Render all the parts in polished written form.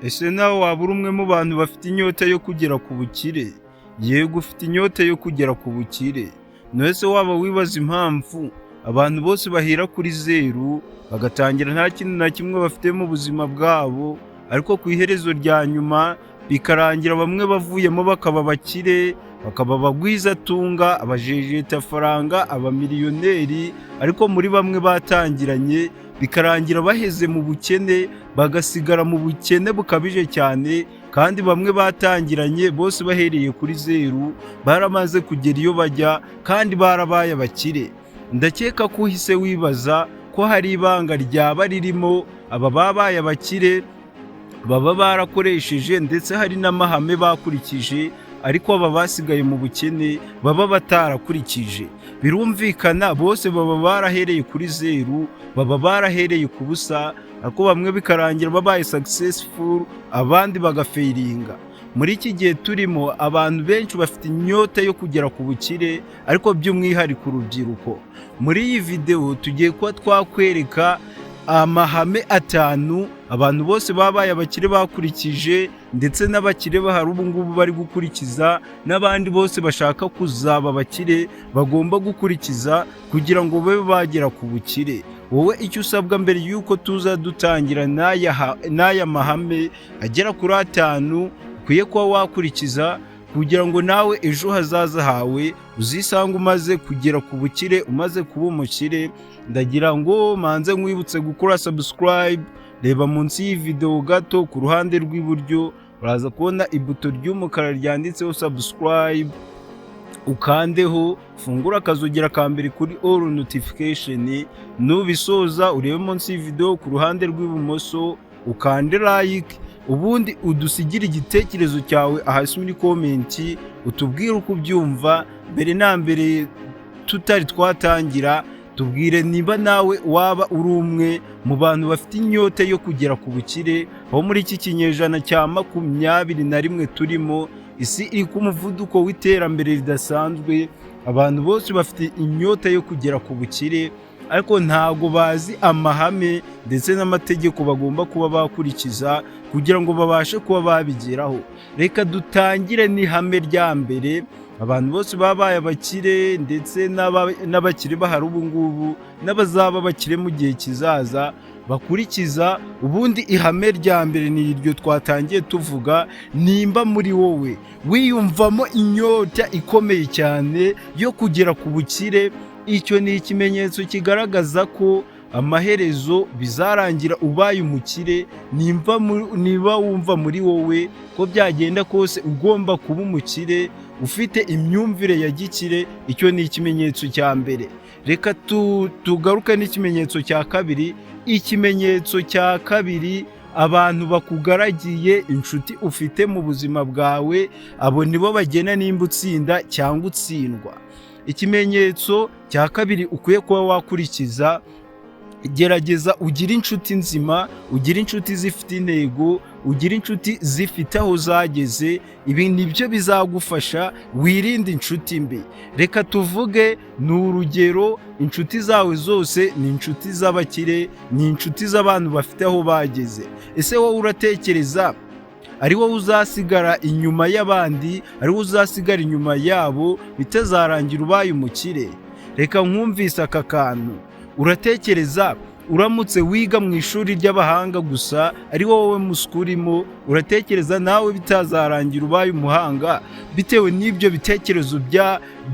Ese nawe waba uri umwe mu bantu bafite inyota yo kugera ku bukire? Yego, ufite inyota yo kugera ku bukire. None se waba wibaza impamvu abantu bose bahera kuri zeru, bagatangira nta kintu na kimwe bafite mu buzima bwabo, ariko ku iherezo rya nyuma bikarangira bamwe bavuyemo bakaba abakire, bakaba abagwizatunga, abajejetafaranga, abamiliyoneri, ariko muri bamwe batangiranye bikarangira baheze mu bukene, bagasigara mu bukene bukabije cyane, kandi bamwe batangiranye bose bahereye kuri zeru, baramaze kugera iyo bajya kandi barabaye abakire. Ndakeka ko uhise wibaza ko hari ibanga ryaba ririmo aba babaye abakire baba barakoresheje, ndetse hari n'amahame bakurikije, ariko aba basigaye mu bukene baba batarakurikije. Birumvikana bose baba barahereye kuri zeru, baba barahereye ku busa, ariko bamwe bikarangira babaye successful, abandi bagafeiringa. Muri iki gihe turimo abantu benshi bafite inyota yo kugera ku bukire, ariko by'umwihariko urubyiruko. Muri iyi video tugiye kuba twakwereka amahame 5 abantu bose babaye abakire bakurikije, ndetse n'abakire bahari ubu ngubu bari gukurikiza, n'abandi bose bashaka kuzaba abakire bagomba gukurikiza kugira ngo babe bagera ku bukire. Wowe icyo usabwa mbere yuko tuza dutangira n'aya mahame agera kuri 5 ukwiye kuba wakurikiza, kugira ngo nawe ejo hazaza hawe uzisanga umaze kugera ku bukire, umaze kuba umukire. Ndagira ngo manze nkwibutse gukora subscribe. Reba munsi y'iyi video gato ku ruhande rw'iburyo uraza kubona ibuto ry'umukara ryanditseho subscribe, ukandeho, fungura akazogera ka mbere kuri all notification. Nubisoza urebe munsi y'iyi video ku ruhande rw'ibumoso ukande like, ubundi udusigire igitekerezo cyawe ahasi muri comment, utubwire uko ubyumva. Mbere na mbere tutari twatangira, tubwire niba nawe waba uri umwe mu bantu bafite inyota yo kugera ku bukire, aho muri iki kinyejana cya 21 turimo, isi iri ku muvuduko w'iterambere ridasanzwe. Abantu bose bafite inyota yo kugera ku bukire, ariko ntago bazi amahame ndetse n'amategeko bagomba kuba bakurikiza kugira ngo babashe kuba babigeraho. Reka dutangire n'ihame rya mbere abantu bose babaye abakire, ndetse n'abakire bahari ubu ngubu, n'abazaba bakire mu gihe kizaza bakurikiza. Ubundi ihame rya mbere ni iryo twatangiye tuvuga. Nimba muri wowe wiyumvamo inyota ikomeye cyane yo kugera ku bukire, icyo ni ikimenyetso kigaragaza ko amaherezo bizarangira ubaye umukire. Niba wumva muri wowe ko byagenda kose ugomba kuba umukire, ufite imyumvire ya gikire, icyo ni ikimenyetso cya mbere. Reka tugaruke n'ikimenyetso cya kabiri. Ikimenyetso cya kabiri, abantu bakugaragiye, inshuti ufite mu buzima bwawe, abo nibo bagena nimba utsinda cyangwa utsindwa. Ikimenyetso cya kabiri ukwiye kuba wakurikiza, gerageza ugire inshuti nzima, ugire inshuti zifite intego, ugire inshuti zifite aho zageze. Ibi nibyo bizagufasha, wirinde inshuti mbi. Reka tuvuge ni urugero, inshuti zawe zose ni inshuti z'abakire, ni inshuti z'abantu bafite aho bageze. Ese wowe uratekereza ari wowe uzasigara inyuma y'abandi, ari wowe uzasigara inyuma yabo, bitazarangira ubaye umukire? Reka nkumvise aka kantu. Uratekereza uramutse wiga mu ishuri ry'abahanga gusa, ari wowe muswa urimo, uratekereza nawe bitazarangira ubaye umuhanga, bitewe n'ibyo bitekerezo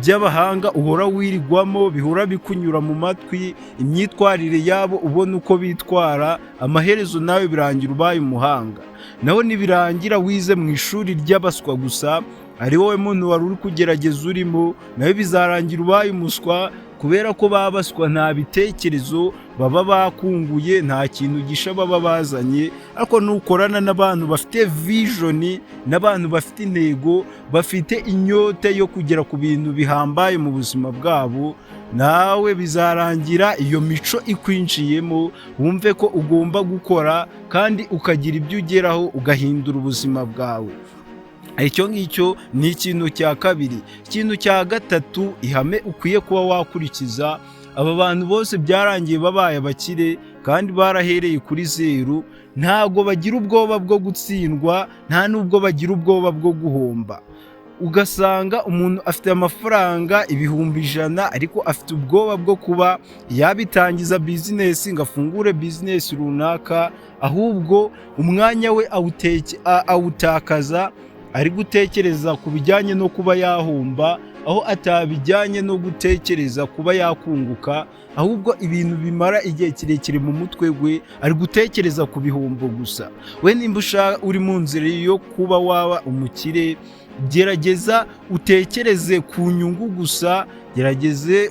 by'abahanga uhora wirigwamo, bihora bikunyura mu matwi, imyitwarire yabo ubona uko bitwara, amaherezo nawe birangira ubaye umuhanga. Naho nibirangira wize mu ishuri ry'abaswa gusa, ari wowe muntu wari uri kugerageza urimo, nawe bizarangira ubaye umuswa, kubera ko babaswa nta bitekerezo baba bakunguye, nta kintu gisha baba bazanye. Ariko nukorana n'abantu bafite vision, n'abantu bafite intego, bafite inyota yo kugera ku bintu bihambaye mu buzima bwabo, nawe bizarangira iyo mico ikwinjiyemo, wumve ko ugomba gukora kandi ukagira ibyo ugeraho, ugahindura ubuzima bwawe. Icyo ngicyo ni ikintu cya kabiri. Ikintu cya gatatu, ihame ukwiye kuba wakurikiza, aba bantu bose byarangiye babaye abakire kandi barahereye kuri zeru, ntago bagira ubwoba bwo gutsindwa, nta nubwo bagira ubwoba bwo guhomba. Ugasanga umuntu afite amafaranga ibihumbi 100 ariko afite ubwoba bwo kuba yabitangiza bizinesi ngo afungure bizinesi runaka, ahubwo umwanya we awutakaza ari gutekereza ku bijyanye no kuba yahomba, aho atabijyanye no gutekereza kuba yakunguka, ahubwo ibintu bimara igihe kirekire mu mutwe we ari gutekereza ku bihombo gusa. We nimba uri mu nzira yo kuba waba umukire, gerageza utekereze ku nyungu gusa, gerageze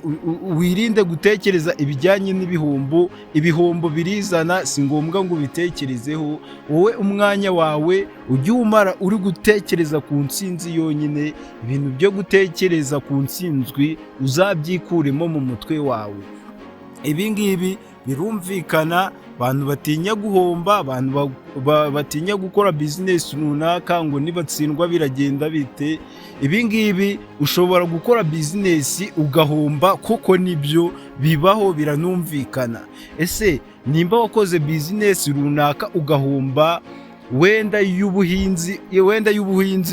wirinde gutekereza ibijyanye n'ibihombo. Ibihombo birizana, si ngombwa ngo ubitekerezeho. Wowe umwanya wawe ujye umara uri gutekereza ku ntsinzi yonyine. Ibintu byo gutekereza ku ntsinzwi uzabyikuremo mu mutwe wawe. Ibi ngibi birumvikana, abantu batinya guhomba, abantu batinya gukora bizinesi runaka ngo nibatsindwa biragenda bite. Ibi ngibi ushobora gukora bizinesi ugahomba, koko nibyo bibaho, biranumvikana. Ese nimba wakoze bizinesi runaka ugahomba, wenda y'ubuhinzi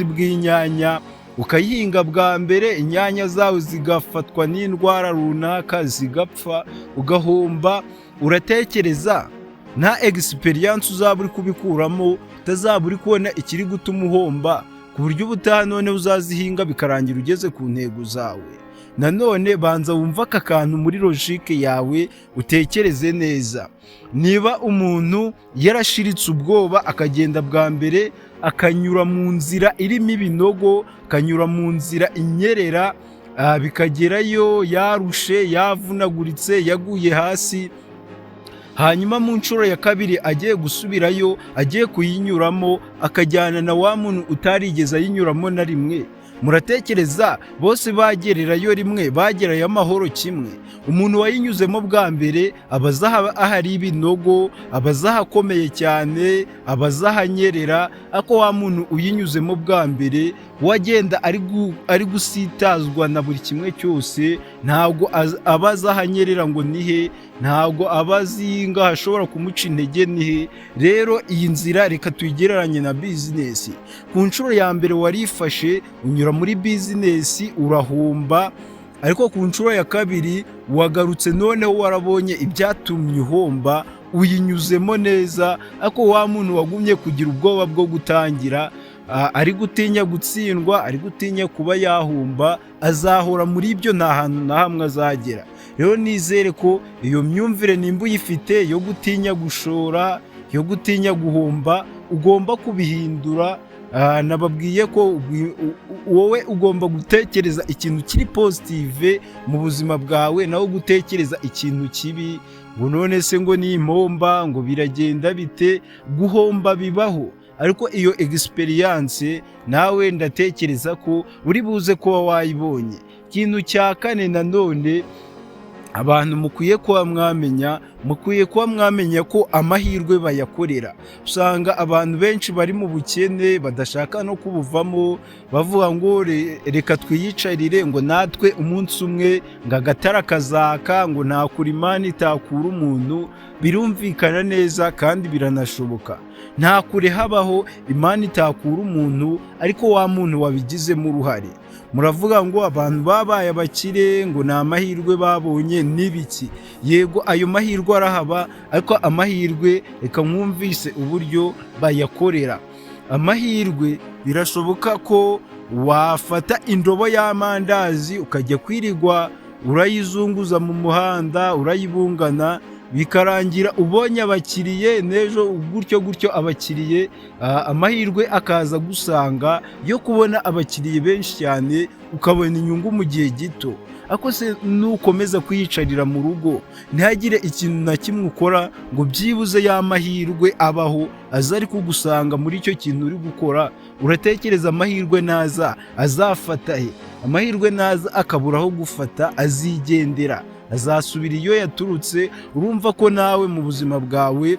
bw'inyanya, ukayihinga bwa mbere, inyanya zawe zigafatwa n'indwara runaka zigapfa, ugahomba, uratekereza nta experience uzaba uri kubikuramo, utazaba uri kubona ikiri gutuma uhomba, ku buryo ubutaha none uzazihinga bikarangira ugeze ku ntego zawe. Nanone banza wumva aka kantu muri logique yawe, utekereze neza. Niba umuntu yarashiritse ubwoba akagenda bwa mbere, akanyura mu nzira irimo ibinogo, akanyura mu nzira inyerera, bikagerayo yarushe, yavunaguritse, yaguye hasi, hanyuma mu nshuro ya kabiri agiye gusubirayo, agiye kuyinyuramo, akajyana na wa muntu utarigeze ayinyuramo na rimwe, muratekereza bose bagererayo rimwe, bagerayo amahoro kimwe? Umuntu wayinyuzemo bwa mbere abaza ahari ibinogo, abaza ahakomeye cyane, abaza ahanyerera, ako wa muntu uyinyuzemo bwa mbere wagenda ari gusitazwa na buri kimwe cyose, ntabwo abaza ahanyerera ngo nihe, ntabwo abazi ngo hashobora kumuca intege nihe. Rero iyi nzira reka tuyigereranye na bizinesi. Ku nshuro ya mbere warifashe unyura muri bizinesi urahomba, ariko ku nshuro ya kabiri wagarutse, noneho warabonye ibyatumye uhomba, uyinyuzemo neza. Ariko wa muntu wagumye kugira ubwoba bwo gutangira, ari gutinya gutsindwa, ari gutinya kuba yahomba, azahora muri ibyo, nta hantu na hamwe azagera. Rero nizere ko iyo myumvire nimba uyifite yo gutinya gushora, yo gutinya guhomba, ugomba kubihindura. Nababwiye ko wowe ugomba gutekereza ikintu kiri positive mu buzima bwawe, naho gutekereza ikintu kibi ngo none se ngo nimpomba ngo biragenda bite. Guhomba bibaho, ariko iyo experience nawe ndatekereza ko uri buze kuba wayibonye. Ikintu cya kane nanone, abantu mukwiye kuba mwamenya ko amahirwe bayakorera. Usanga abantu benshi bari mu bukene badashaka no kubuvamo, bavuga ngo reka twiyicarire, ngo natwe umunsi umwe ngo agatara kazaka, ngo ntakura Imana itakura umuntu. Birumvikana neza kandi biranashoboka. Nta kure habaho Imana itakura umuntu, ariko wa muntu wabigizemo uruhare. Muravuga ngo abantu babaye abakire ngo ni amahirwe babonye n'ibiki. Yego ayo mahirwe arahaba, ariko amahirwe reka mwumvise uburyo bayakorera. Amahirwe birashoboka ko wafata indobo y'amandazi ukajya kwirirwa urayizunguza mu muhanda, urayibungana, bikarangira ubonye abakiriye, n'ejo gutyo abakiriye, amahirwe akaza gusanga yo kubona abakiriye benshi cyane, ukabona inyungu mu gihe gito. Ako se nukomeza kwiyicarira mu rugo, ntihagire ikintu na kimwe ukora ngo byibuze y'amahirwe abaho aza ari kugusanga muri icyo kintu uri gukora, uratekereza amahirwe naza azafata he? Amahirwe naza akabura aho gufata, azigendera, azasubira iyo yaturutse. Urumva ko nawe mu buzima bwawe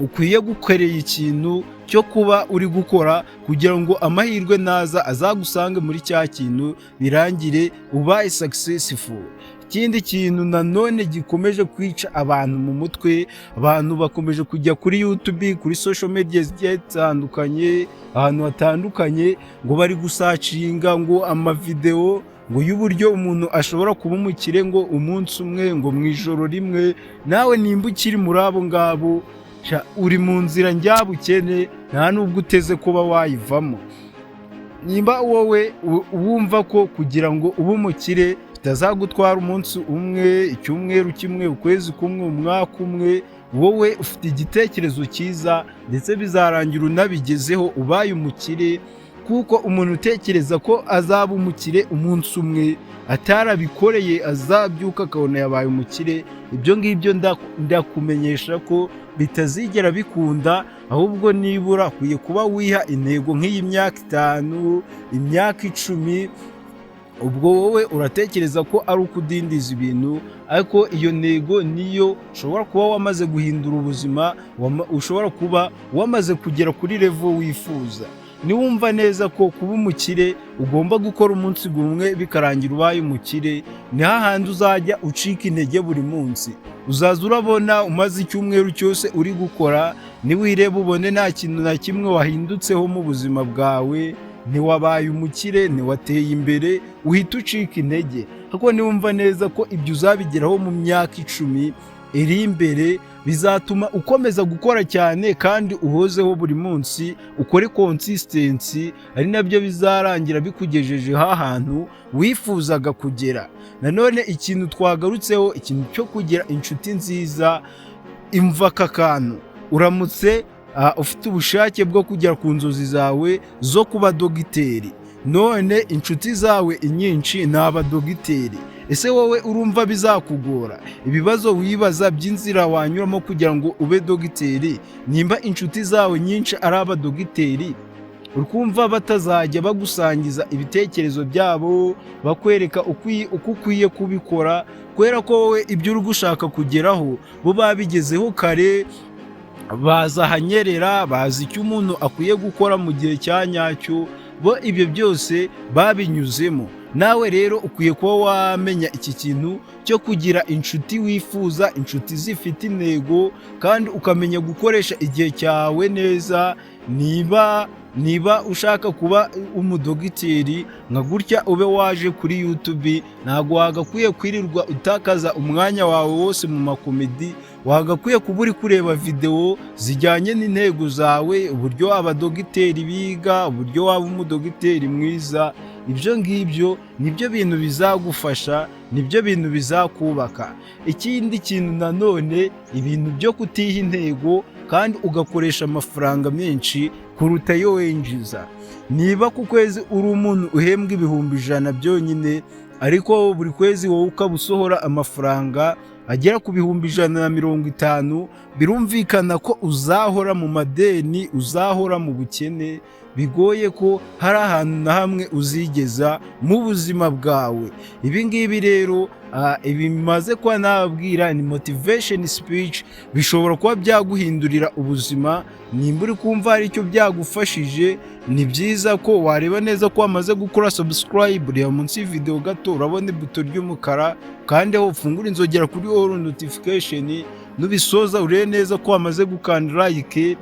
ukwiye gukorera ikintu cyo kuba uri gukora, kugira ngo amahirwe naza azagusange muri cya kintu, birangire ubaye successful. Ikindi kintu nanone gikomeje kwica abantu mu mutwe, abantu bakomeje kujya kuri YouTube, kuri social media zigiye zitandukanye, ahantu hatandukanye, ngo bari gusacinga ngo amavideo ngo y'uburyo umuntu ashobora kuba umukire ngo umunsi umwe, ngo mu ijoro rimwe. Nawe nimba ukiri muri abo ngabo, uri mu nzira njyabukene, nta nubwo uteze kuba wayivamo. Nimba wowe wumva ko kugira ngo ube umukire bitazagutwara umunsi umwe, icyumweru kimwe, ukwezi kumwe, umwaka umwe, wowe ufite igitekerezo cyiza ndetse bizarangira unabigezeho ubaye umukire, kuko umuntu utekereza ko azaba umukire umunsi umwe atarabikoreye azabyuka akabona yabaye umukire, ibyo ngibyo ndakumenyesha ko bitazigera bikunda. Ahubwo nibura akwiye kuba wiha intego nk'iyi myaka 5, imyaka 10, ubwo wowe uratekereza ko ari ukudindiza ibintu, ariko iyo ntego niyo ushobora kuba wamaze guhindura ubuzima, ushobora kuba wamaze kugera kuri level wifuza. Niwumva neza ko kuba umukire ugomba gukora umunsi gumwe bikarangira ubaye umukire, ni hahandi uzajya ucika intege buri munsi. Uzaza urabona umaze icyumweru cyose uri gukora, niwireba ubone nta kintu na kimwe wahindutseho mu buzima bwawe, ntiwabaye umukire, ntiwateye imbere, uhita ucika intege. Ariko niwumva neza ko ibyo uzabigeraho mu myaka 10 iri imbere, bizatuma ukomeza gukora cyane kandi uhozeho buri munsi, ukore consistency, ari nabyo bizarangira bikugejeje hahantu wifuzaga kugera. Nanone ikintu twagarutseho, ikintu cyo kugira inshuti nziza, imva aka kantu. Uramutse ufite ubushake bwo kugera ku nzozi zawe zo kuba dogiteri, none inshuti zawe inyinshi ni abadogiteri, ese wowe urumva bizakugora? Ibibazo wibaza by'inzira wanyuramo kugira ngo ube dogiteri, nimba inshuti zawe nyinshi ari abadogiteri, urukumva batazajya bagusangiza ibitekerezo byabo, bakwereka uko ukwiye kubikora, kubera ko wowe ibyo uri gushaka kugeraho bo babigezeho kare, baza ahanyerera, bazi icyo umuntu akwiye gukora mu gihe cya nyacyo, bo ibyo byose babinyuzemo. Nawe rero ukwiye kuba wamenya iki kintu cyo kugira inshuti wifuza, inshuti zifite intego, kandi ukamenya gukoresha igihe cyawe neza. Niba ushaka kuba umudogiteri nka gutya ube waje kuri YouTube, ntabwo wagakwiye kwirirwa utakaza umwanya wawe wose mu makomedi, wagakwiye kuba uri kureba video zijyanye n'intego zawe, uburyo abadogiteri biga, uburyo waba umudogiteri mwiza. Ibyo ngibyo nibyo bintu bizagufasha, nibyo bintu bizakubaka. Ikindi kintu nanone, ibintu byo kutiha intego kandi ugakoresha amafaranga menshi kuruta yo winjiza. Niba ku kwezi uri umuntu uhembwa 100 byonyine, ariko buri kwezi wowe ukaba usohora amafaranga agera ku 150, birumvikana ko uzahora mu madeni, uzahora mu bukene, bigoye ko hari ahantu na hamwe uzigeza mu buzima bwawe. Ibi ngibi rero bimaze kuba nababwira ni motivation speech, bishobora kuba byaguhindurira ubuzima. Nimba uri kumva hari icyo byagufashije, ni byiza ko wareba neza ko wamaze gukora subscribe. Reba munsi y'video gato urabona ibuto ry'umukara, kandi aho ufungura inzogera kuri all notification, nubisoza urebe neza ko wamaze gukanda like.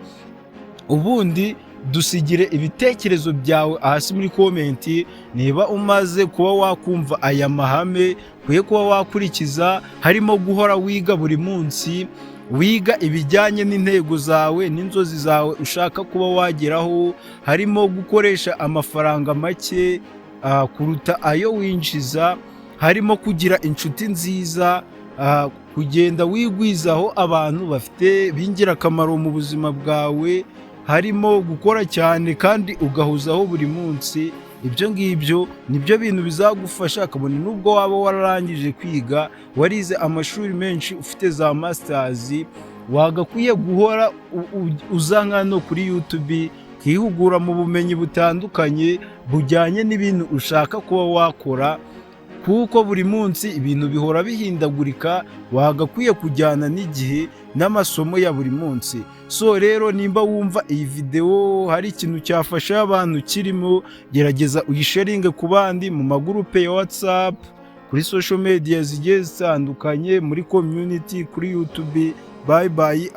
Ubundi dusigire ibitekerezo byawe hasi muri komenti, niba umaze kuba wakumva aya mahame kwiye kuba wakurikiza, harimo guhora wiga buri munsi, wiga ibijyanye n'intego zawe n'inzozi zawe ushaka kuba wageraho, harimo gukoresha amafaranga make kuruta ayo winjiza, harimo kugira inshuti nziza, kugenda wigwizaho abantu bafite b'ingirakamaro mu buzima bwawe, harimo gukora cyane kandi ugahuzaho buri munsi. Ibyo ngibyo nibyo bintu bizagufasha, kabone nubwo waba wararangije kwiga, warize amashuri menshi, ufite za masters, wagakwiye guhora uza hano kuri YouTube kwihugura mu bumenyi butandukanye bujyanye n'ibintu ushaka kuba wakora, kuko buri munsi ibintu bihora bihindagurika, wagakwiye kujyana n'igihe n'amasomo ya buri munsi. So rero nimba wumva iyi video hari ikintu cyafasha abantu kirimo, gerageza uyisharinge ku bandi mu magurupe ya WhatsApp, kuri social media zigiye zitandukanye, muri community, kuri YouTube. Bye bye.